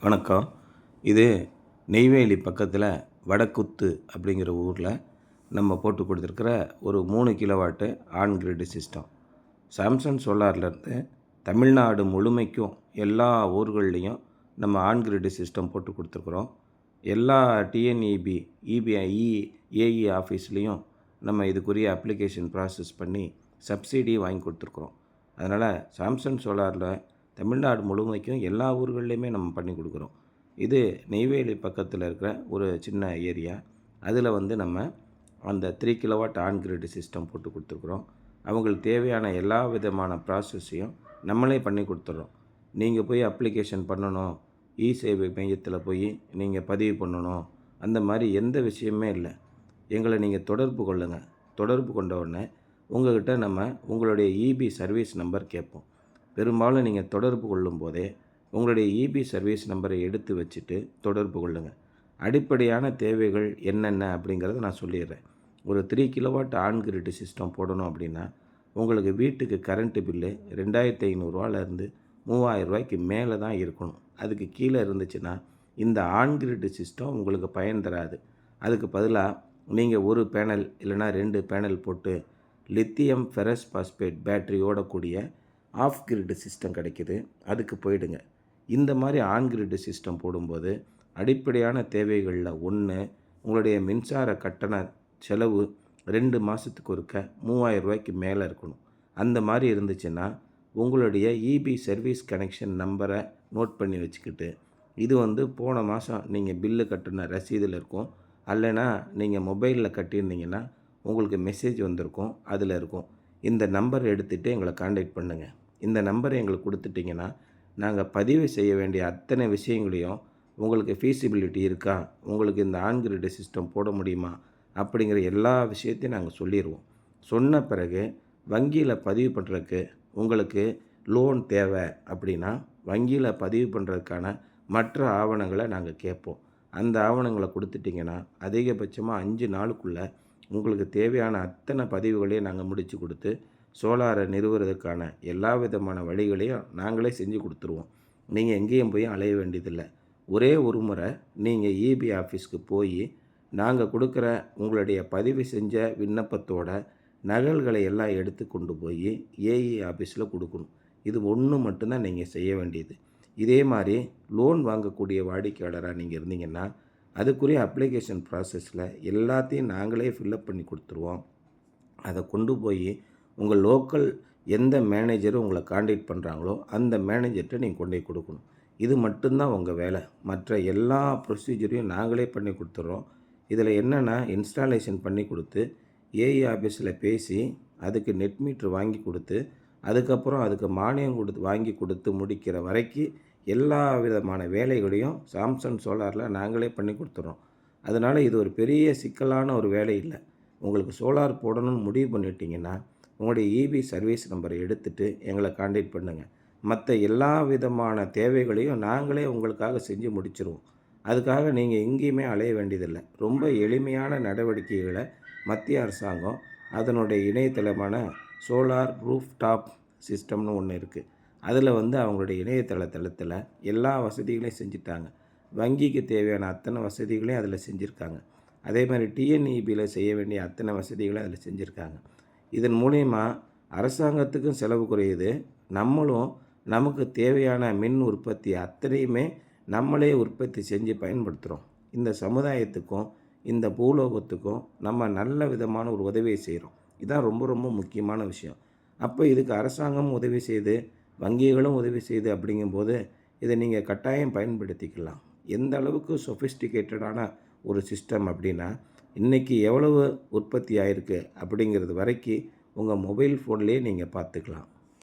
வணக்கம். இது நெய்வேலி பக்கத்தில் வடக்குத்து அப்படிங்கிற ஊரில் நம்ம போட்டு கொடுத்துருக்கிற ஒரு 3 kilowatt on grid system. Samsung சோலார்லேருந்து தமிழ்நாடு முழுமைக்கும் எல்லா ஊர்கள்லேயும் நம்ம ஆன் கிரிட் சிஸ்டம் போட்டு கொடுத்துருக்குறோம். எல்லா டிஎன்இபி ஏஇ ஆஃபீஸ்லேயும் நம்ம இதுக்குரிய அப்ளிகேஷன் ப்ராசஸ் பண்ணி சப்சிடி வாங்கி கொடுத்துருக்குறோம். அதனால் சாம்சங் சோலாரில் தமிழ்நாடு முழுமைக்கும் எல்லா ஊர்கள்லேயுமே நம்ம பண்ணி கொடுக்குறோம். இது நெய்வேலி பக்கத்தில் இருக்கிற ஒரு சின்ன ஏரியா. அதில் நம்ம அந்த 3 கிலோவாட் ஆன் கிரிட் சிஸ்டம் போட்டு கொடுத்துருக்குறோம். அவங்களுக்கு தேவையான எல்லா விதமான ப்ராசஸையும் நம்மளே பண்ணி கொடுத்துட்றோம். நீங்கள் போய் அப்ளிகேஷன் பண்ணணும், சேவை மையத்தில் போய் நீங்கள் பதிவு பண்ணணும், அந்த மாதிரி எந்த விஷயமே இல்லை. எங்களை நீங்கள் தொடர்பு கொள்ளுங்கள். தொடர்பு கொண்ட உடனே உங்கள்கிட்ட உங்களுடைய சர்வீஸ் நம்பர் கேட்போம். பெரும்பாலும் நீங்கள் தொடர்பு கொள்ளும் போதே உங்களுடைய சர்வீஸ் நம்பரை எடுத்து வச்சுட்டு தொடர்பு கொள்ளுங்கள். அடிப்படையான தேவைகள் என்னென்ன அப்படிங்கிறத நான் சொல்லிடுறேன். ஒரு 3 கிலோவாட் ஆன் கிரிட் சிஸ்டம் போடணும் அப்படின்னா உங்களுக்கு வீட்டுக்கு கரண்ட்டு பில்லு 2500 3000 மேலே தான் இருக்கணும். அதுக்கு கீழே இருந்துச்சுன்னா இந்த ஆன் கிரிட் சிஸ்டம் உங்களுக்கு பயன் தராது. அதுக்கு பதிலாக நீங்கள் ஒரு பேனல் இல்லைனா 2 பேனல் போட்டு லித்தியம் ஃபெரஸ் பாஸ்பேட் பேட்டரி ஓடக்கூடிய ஆஃப் கிரிட் சிஸ்டம் கிடைக்கிது, அதுக்கு போயிடுங்க. இந்த மாதிரி ஆன் கிரிட் சிஸ்டம் போடும்போது அடிப்படையான தேவைகளில் ஒன்று, உங்களுடைய மின்சார கட்டண செலவு 2 மாதத்துக்கு ஒருக்க 3000 மேலே இருக்கணும். அந்த மாதிரி இருந்துச்சுன்னா உங்களுடைய சர்வீஸ் கனெக்ஷன் நம்பரை நோட் பண்ணி வச்சுக்கிட்டு, இது போன மாதம் நீங்கள் பில்லு கட்டின ரசீதில் இருக்கும், அல்லைனா நீங்கள் மொபைலில் கட்டியிருந்தீங்கன்னா உங்களுக்கு மெசேஜ் வந்திருக்கும், அதில் இருக்கும். இந்த நம்பர் எடுத்துகிட்டு எங்களை காண்டாக்ட் பண்ணுங்கள். இந்த நம்பரை எங்களுக்கு கொடுத்துட்டிங்கன்னா நாங்கள் பதிவு செய்ய வேண்டிய அத்தனை விஷயங்களையும், உங்களுக்கு ஃபீஸிபிலிட்டி இருக்கா, உங்களுக்கு இந்த ஆன் கிரிட் சிஸ்டம் போட முடியுமா அப்படிங்கிற எல்லா விஷயத்தையும் நாங்கள் சொல்லிடுவோம். சொன்ன பிறகு வங்கியில் பதிவு பண்ணுறதுக்கு உங்களுக்கு லோன் தேவை அப்படின்னா வங்கியில் பதிவு பண்ணுறதுக்கான மற்ற ஆவணங்களை நாங்கள் கேட்போம். அந்த ஆவணங்களை கொடுத்துட்டிங்கன்னா அதிகபட்சமாக 5 நாளுக்குள்ளே உங்களுக்கு தேவையான அத்தனை பதிவுகளையும் நாங்கள் முடித்து கொடுத்து சோலாரை நிறுவுறதுக்கான எல்லா விதமான வழிகளையும் நாங்களே செஞ்சு கொடுத்துருவோம். நீங்கள் எங்கேயும் போய் அலைய வேண்டியதில்லை. ஒரே ஒரு முறை நீங்கள் ஆஃபீஸ்க்கு போய் நாங்கள் கொடுக்குற உங்களுடைய பதிவு செஞ்ச விண்ணப்பத்தோட நகல்களை எல்லாம் எடுத்து கொண்டு போய் ஆஃபீஸில் கொடுக்கணும். இது ஒன்று மட்டும்தான் நீங்கள் செய்ய வேண்டியது. இதே மாதிரி லோன் வாங்கக்கூடிய வாடிக்கையாளராக நீங்கள் இருந்தீங்கன்னா அதுக்குரிய அப்ளிகேஷன் ப்ராசஸில் எல்லாத்தையும் நாங்களே ஃபில்லப் பண்ணி கொடுத்துருவோம். அதை கொண்டு போய் உங்கள் லோக்கல் எந்த மேனேஜரும் உங்களை காண்டாக்ட் பண்ணுறாங்களோ அந்த மேனேஜர்கிட்ட நீங்கள் கொண்டு போய் கொடுக்கணும். இது மட்டும்தான் உங்கள் வேலை. மற்ற எல்லா ப்ரொசீஜரையும் நாங்களே பண்ணி கொடுத்துட்றோம். இதில் என்னென்னா, இன்ஸ்டாலேஷன் பண்ணி கொடுத்து ஆஃபீஸில் பேசி அதுக்கு நெட் மீட்ரு வாங்கி கொடுத்து அதுக்கப்புறம் அதுக்கு மானியம் வாங்கி கொடுத்து முடிக்கிற வரைக்கும் எல்லா விதமான வேலைகளையும் சாம்சங் சோலாரில் நாங்களே பண்ணி கொடுத்துட்றோம். அதனால் இது ஒரு பெரிய சிக்கலான ஒரு வேலை இல்லை. உங்களுக்கு சோலார் போடணும்னு முடிவு பண்ணிட்டீங்கன்னா உங்களுடைய சர்வீஸ் நம்பரை எடுத்துகிட்டு எங்களை காண்டாக்ட் பண்ணுங்கள். மற்ற எல்லா விதமான தேவைகளையும் நாங்களே உங்களுக்காக செஞ்சு முடிச்சிருவோம். அதுக்காக நீங்கள் எங்கேயுமே அலைய வேண்டியதில்லை. ரொம்ப எளிமையான நடவடிக்கைகளை மத்திய அரசாங்கம் அதனுடைய இணையதளமான சோலார் ரூஃப் டாப் சிஸ்டம்னு ஒன்று இருக்குது. அதில் அவங்களுடைய இணையதளத்தில் எல்லா வசதிகளையும் செஞ்சுட்டாங்க. வங்கிக்கு தேவையான அத்தனை வசதிகளையும் அதில் செஞ்சுருக்காங்க. அதே மாதிரி டிஎன்இபியில் செய்ய வேண்டிய அத்தனை வசதிகளையும் அதில் செஞ்சுருக்காங்க. இதன் மூலயமா அரசாங்கத்துக்கும் செலவு குறையுது. நம்மளும் நமக்கு தேவையான மின் உற்பத்தி அத்தனையுமே நம்மளே உற்பத்தி செஞ்சு பயன்படுத்துகிறோம். இந்த சமுதாயத்துக்கும் இந்த பூலோகத்துக்கும் நம்ம நல்ல விதமான ஒரு உதவியை செய்கிறோம். இதுதான் ரொம்ப ரொம்ப முக்கியமான விஷயம். அப்போ இதுக்கு அரசாங்கமும் உதவி செய்து வங்கிகளும் உதவி செய்து அப்படிங்கும்போது இதை நீங்கள் கட்டாயம் பயன்படுத்திக்கலாம். எந்த அளவுக்கு சொஃபிஸ்டிகேட்டடான ஒரு சிஸ்டம் அப்படின்னா, இன்றைக்கி எவ்வளவு உற்பத்தி ஆகிருக்கு அப்படிங்கிறது வரைக்கும் உங்கள் மொபைல் ஃபோன்லேயே நீங்கள் பார்த்துக்கலாம்.